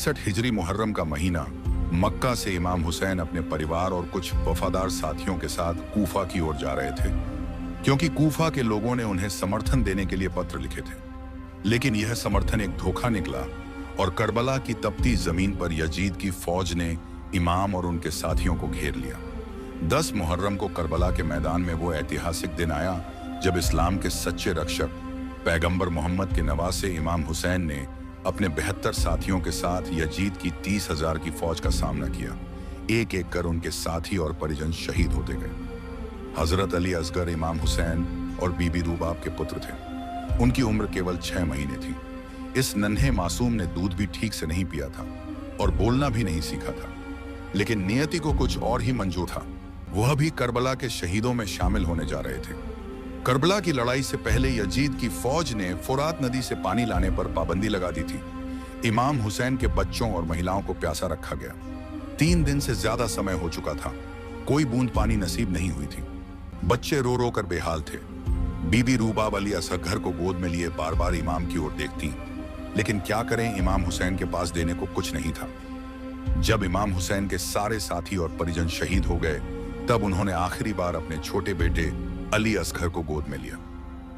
61 हिजरी मुहर्रम का महीना, मक्का से इमाम हुसैन अपने परिवार और कुछ वफादार साथियों के साथ कूफा की ओर जा रहे थे, क्योंकि कूफा के लोगों ने उन्हें समर्थन देने के लिए पत्र लिखे थे। लेकिन यह समर्थन एक धोखा निकला और करबला की तपती जमीन पर यजीद की फौज ने इमाम और उनके साथियों को घेर लिया। 10 मुहर्रम को करबला के मैदान में वो ऐतिहासिक दिन आया जब इस्लाम के सच्चे रक्षक पैगंबर मोहम्मद के नवासे इमाम हुसैन ने अपने 72 साथियों के साथ यजीद की 30,000 की फौज का सामना किया। एक एक कर उनके साथी और परिजन शहीद होते गए। हजरत अली असगर इमाम हुसैन और बीबी रूबाब के पुत्र थे। उनकी उम्र केवल 6 महीने थी। इस नन्हे मासूम ने दूध भी ठीक से नहीं पिया था और बोलना भी नहीं सीखा था, लेकिन नियति को कुछ और ही मंजूर था। वह भी करबला के शहीदों में शामिल होने जा रहे थे। करबला की लड़ाई से पहले यजीद की फौज ने फुरात नदी से पानी लाने पर पाबंदी लगा दी थी। इमाम हुसैन के बच्चों और महिलाओं को प्यासा रखा गया। 3 दिन से ज्यादा समय हो चुका था, कोई बूंद पानी नसीब नहीं हुई थी। बच्चे रो रो कर बेहाल थे। बीबी रूबाब अली असगर को गोद में लिए बार बार इमाम की ओर देखती, लेकिन क्या करें, इमाम हुसैन के पास देने को कुछ नहीं था। जब इमाम हुसैन के सारे साथी और परिजन शहीद हो गए, तब उन्होंने आखिरी बार अपने छोटे बेटे अली असगर को गोद में लिया।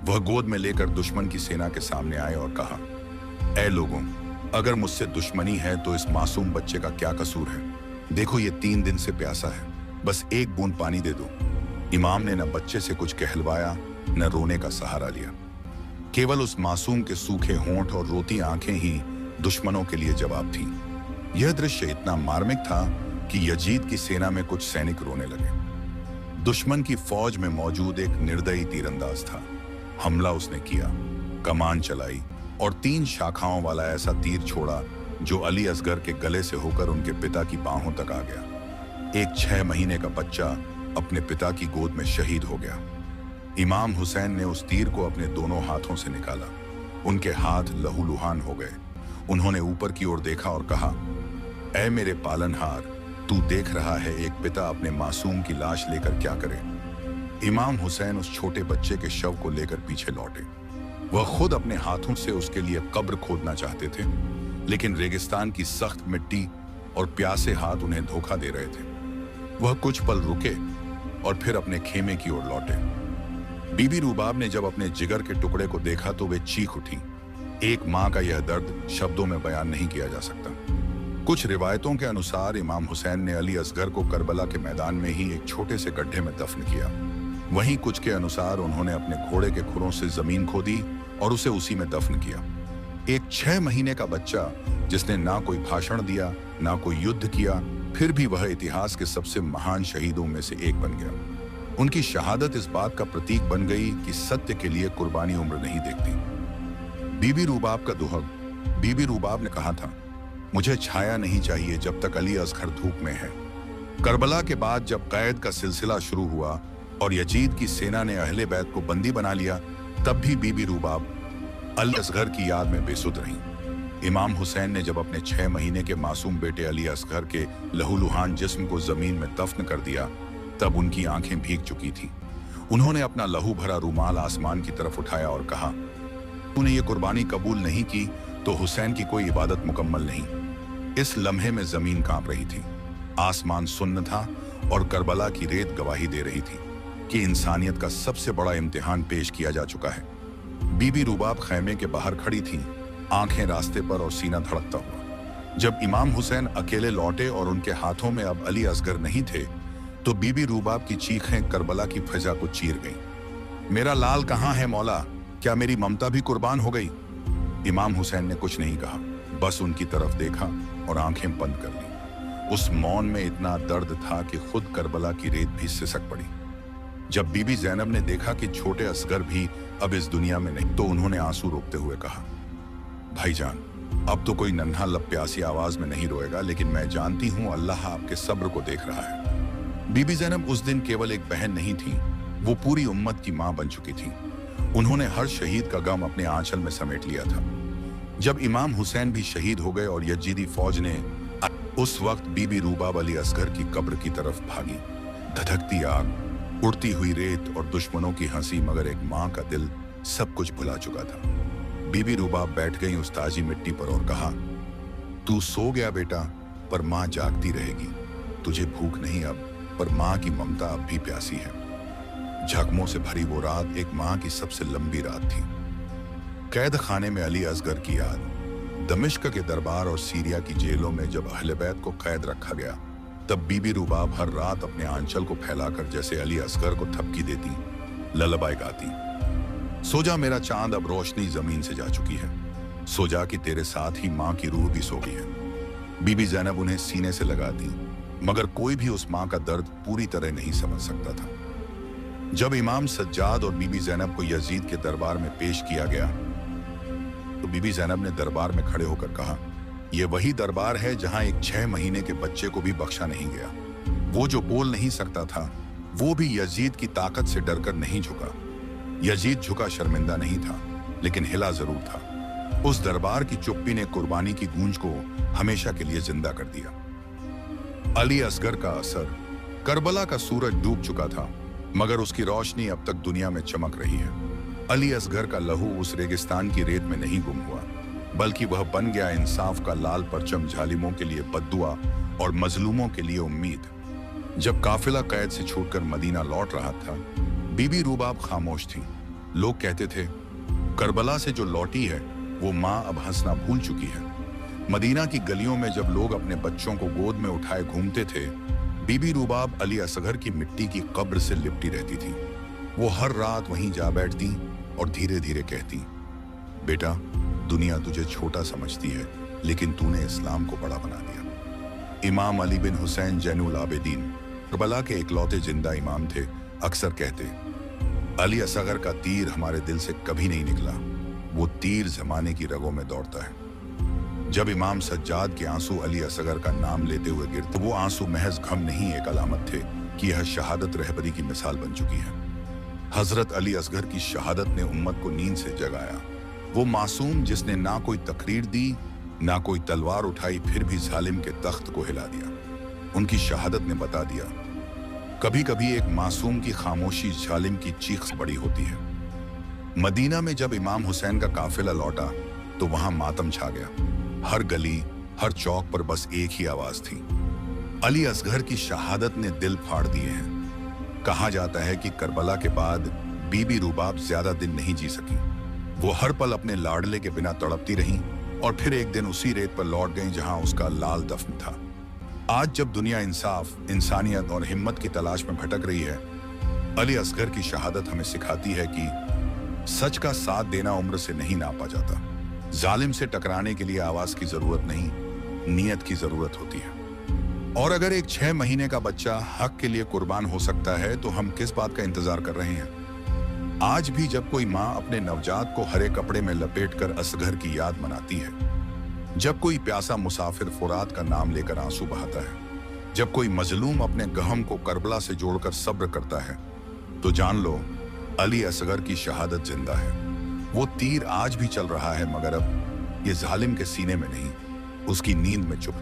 वह गोद में लेकर दुश्मन की सेना के सामने आए और कहा, ऐ लोगों, अगर मुझसे दुश्मनी है तो इस मासूम बच्चे का क्या कसूर है? देखो ये 3 दिन से प्यासा है, बस एक बूंद पानी दे दो। इमाम ने न बच्चे से कुछ कहलवाया न रोने का सहारा लिया। केवल उस मासूम के सूखे होंठ और रोती आंखें ही दुश्मनों के लिए जवाब थी। यह दृश्य इतना मार्मिक था कि यजीद की सेना में कुछ सैनिक रोने लगे। दुश्मन की फौज में मौजूद एक निर्दयी तीरंदाज था। हमला उसने किया, कमान चलाई और 3 शाखाओं वाला ऐसा तीर छोड़ा जो अली असगर के गले से होकर उनके पिता की बाहों तक आ गया। एक 6 महीने का बच्चा अपने पिता की गोद में शहीद हो गया। इमाम हुसैन ने उस तीर को अपने दोनों हाथों से निकाला। उनके हाथ लहूलुहान हो गए। उन्होंने ऊपर की ओर देखा और कहा, ऐ मेरे पालनहार, तू देख रहा है एक पिता अपने मासूम की लाश लेकर क्या करे। इमाम हुसैन उस छोटे बच्चे के शव को लेकर पीछे लौटे। वह खुद अपने हाथों से उसके लिए कब्र खोदना चाहते थे, लेकिन रेगिस्तान की सख्त मिट्टी और प्यासे हाथ उन्हें धोखा दे रहे थे। वह कुछ पल रुके और फिर अपने खेमे की ओर लौटे। बीबी रूबाब ने जब अपने जिगर के टुकड़े को देखा तो वे चीख उठी। एक माँ का यह दर्द शब्दों में बयान नहीं किया जा सकता। कुछ रिवायतों के अनुसार इमाम हुसैन ने अली असगर को करबला के मैदान में ही एक छोटे से गड्ढे में दफन किया। वहीं कुछ के अनुसार उन्होंने अपने घोड़े के खुरों से जमीन खोदी और उसे उसी में दफन किया। एक 6 महीने का बच्चा जिसने ना कोई भाषण दिया ना कोई युद्ध किया, फिर भी वह इतिहास के सबसे महान शहीदों में से एक बन गया। उनकी शहादत इस बात का प्रतीक बन गई कि सत्य के लिए कुर्बानी उम्र नहीं देखती। बीबी रूबाब का दुहक। बीबी रूबाब ने कहा था, मुझे छाया नहीं चाहिए जब तक अली असगर धूप में है। करबला के बाद जब कैद का सिलसिला शुरू हुआ और यजीद की सेना ने अहले बैत को बंदी बना लिया, तब भी बीबी रूबाब अली असगर की याद में बेसुध रही। इमाम हुसैन ने जब अपने 6 महीने के मासूम बेटे अली असगर के लहूलुहान जिस्म को जमीन में दफन कर दिया, तब उनकी आंखें भीग चुकी थीं। उन्होंने अपना लहू भरा रूमाल आसमान की तरफ उठाया और कहा, तूने ये कुर्बानी कबूल नहीं की तो हुसैन की कोई इबादत मुकम्मल नहीं। इस लम्हे में जमीन कांप रही थी, आसमान सुन्न था और करबला की रेत गवाही दे रही थी कि इंसानियत का सबसे बड़ा इम्तिहान पेश किया जा चुका है। बीबी रूबाब खैमे के बाहर खड़ी थीं, आंखें रास्ते पर और सीना धड़कता हुआ। जब इमाम हुसैन अकेले लौटे और उनके हाथों में अब अली असगर नहीं थे, तो बीबी रूबाब की चीखें करबला की फिजा को चीर गईं। मेरा लाल कहाँ है मौला? क्या मेरी ममता भी कुर्बान हो गई? इमाम हुसैन ने कुछ नहीं कहा, बस उनकी तरफ देखा और आंखें बंद कर ली। उस मौन में इतना दर्द था कि खुद करबला की रेत भी सिसक पड़ी। जब बीबी ज़ैनब ने देखा कि छोटे असगर भी अब इस दुनिया में नहीं, तो उन्होंने आंसू रोकते हुए कहा, भाईजान, अब तो कोई नन्हा लब प्यासी आवाज में नहीं रोएगा, लेकिन मैं जानती हूँ अल्लाह आपके सब्र को देख रहा है। बीबी ज़ैनब उस दिन केवल एक बहन नहीं थी, वो पूरी उम्मत की माँ बन चुकी थी। उन्होंने हर शहीद का गम अपने आंचल में समेट लिया था। जब इमाम हुसैन भी शहीद हो गए और यजीदी फौज ने, उस वक्त बीबी रूबाब अली असगर की कब्र की तरफ भागी। धधकती आग, उड़ती हुई रेत और दुश्मनों की हंसी, मगर एक माँ का दिल सब कुछ भुला चुका था। बीबी रूबाब बैठ गई उस ताजी मिट्टी पर और कहा, तू सो गया बेटा, पर माँ जागती रहेगी। तुझे भूख नहीं अब, पर माँ की ममता अब भी प्यासी है। जख्मों से भरी वो रात एक माँ की सबसे लंबी रात थी। कैद खाने में अली असगर की याद, दमिश्क के दरबार और सीरिया की जेलों में जब अहले बैत को कैद रखा गया, तब बीबी रुबाब हर रात अपने आंचल को फैलाकर जैसे अली असगर को थपकी देती, ललबाई गाती। सो जा मेरा चांद, अब रोशनी जमीन से जा चुकी है। सो जा कि तेरे साथ ही माँ की रूह भी सो गई है। बीबी ज़ैनब उन्हें सीने से लगाती, मगर कोई भी उस माँ का दर्द पूरी तरह नहीं समझ सकता था। जब इमाम सज्जाद और बीबी ज़ैनब को यजीद के दरबार में पेश किया गया, तो बीबी ज़ैनब ने दरबार में खड़े होकर कहा, यह वही दरबार है जहां एक 6 महीने के बच्चे को भी बख्शा नहीं गया। वो जो बोल नहीं सकता था, वो भी यजीद की ताकत से डरकर नहीं झुका। यजीद झुका शर्मिंदा नहीं था, लेकिन हिला जरूर था। उस दरबार की चुप्पी ने कुर्बानी की गूंज को हमेशा के लिए जिंदा कर दिया। अली असगर का असर, करबला का सूरज डूब चुका था, मगर उसकी रोशनी अब तक दुनिया में चमक रही है। अली असगर का लहू उस रेगिस्तान की रेत में नहीं गुम हुआ, बल्कि वह बन गया इंसाफ का लाल परचम, जालिमों के लिए बद्दुआ और मजलूमों के लिए उम्मीद। जब काफिला कैद से छूटकर मदीना लौट रहा था, बीबी रुबाब खामोश थी। लोग कहते थे, करबला से जो लौटी है वो माँ अब हंसना भूल चुकी है। मदीना की गलियों में जब लोग अपने बच्चों को गोद में उठाए घूमते थे, बीबी रुबाब अली असगर की मिट्टी की कब्र से लिपटी रहती थी। वो हर रात वहीं जा बैठती और धीरे धीरे कहती, बेटा, दुनिया तुझे छोटा समझती है, लेकिन तूने इस्लाम को बड़ा बना दिया। इमाम अली बिन हुसैन जैनुल आबिदीन करबला के इकलौते जिंदा इमाम थे। अक्सर कहते, अली असगर का तीर हमारे दिल से कभी नहीं निकला, वो तीर जमाने की रगों में दौड़ता है। जब इमाम सज्जाद के आंसू अली असगर का नाम लेते हुए गिरते, वो आंसू महज गम नहीं, एक अलामत थे कि यह शहादत रहबरी की मिसाल बन चुकी है। हजरत अली असगर की शहादत ने उम्मत को नींद से जगाया। वो मासूम जिसने ना कोई तकरीर दी, ना कोई तलवार उठाई, फिर भी जालिम के तख्त को हिला दिया। उनकी शहादत ने बता दिया, कभी कभी एक मासूम की खामोशी जालिम की चीख से बड़ी होती है। मदीना में जब इमाम हुसैन का काफिला लौटा, तो वहां मातम छा गया। हर गली, हर चौक पर बस एक ही आवाज थी, अली असगर की शहादत ने दिल फाड़ दिए हैं। कहा जाता है कि करबला के बाद बीबी रुबाब ज्यादा दिन नहीं जी सकी। वो हर पल अपने लाडले के बिना तड़पती रहीं और फिर एक दिन उसी रेत पर लौट गईं जहां उसका लाल दफन था। आज जब दुनिया इंसाफ, इंसानियत और हिम्मत की तलाश में भटक रही है, अली असगर की शहादत हमें सिखाती है कि सच का साथ देना उम्र से नहीं नापा जाता। जालिम से टकराने के लिए आवाज की जरूरत नहीं, नियत की जरूरत होती है। और अगर एक 6 महीने का बच्चा हक के लिए कुर्बान हो सकता है, तो हम किस बात का इंतजार कर रहे हैं? आज भी जब कोई माँ अपने नवजात को हरे कपड़े में लपेटकर असगर की याद मनाती है, जब कोई प्यासा मुसाफिर फुरात का नाम लेकर आंसू बहाता है, जब कोई मजलूम अपने गहम को करबला से जोड़कर सब्र करता है, तो जान लो अली असगर की शहादत जिंदा है। वो तीर आज भी चल रहा है, मगर अब ये जालिम के सीने में नहीं, उसकी नींद में चुप।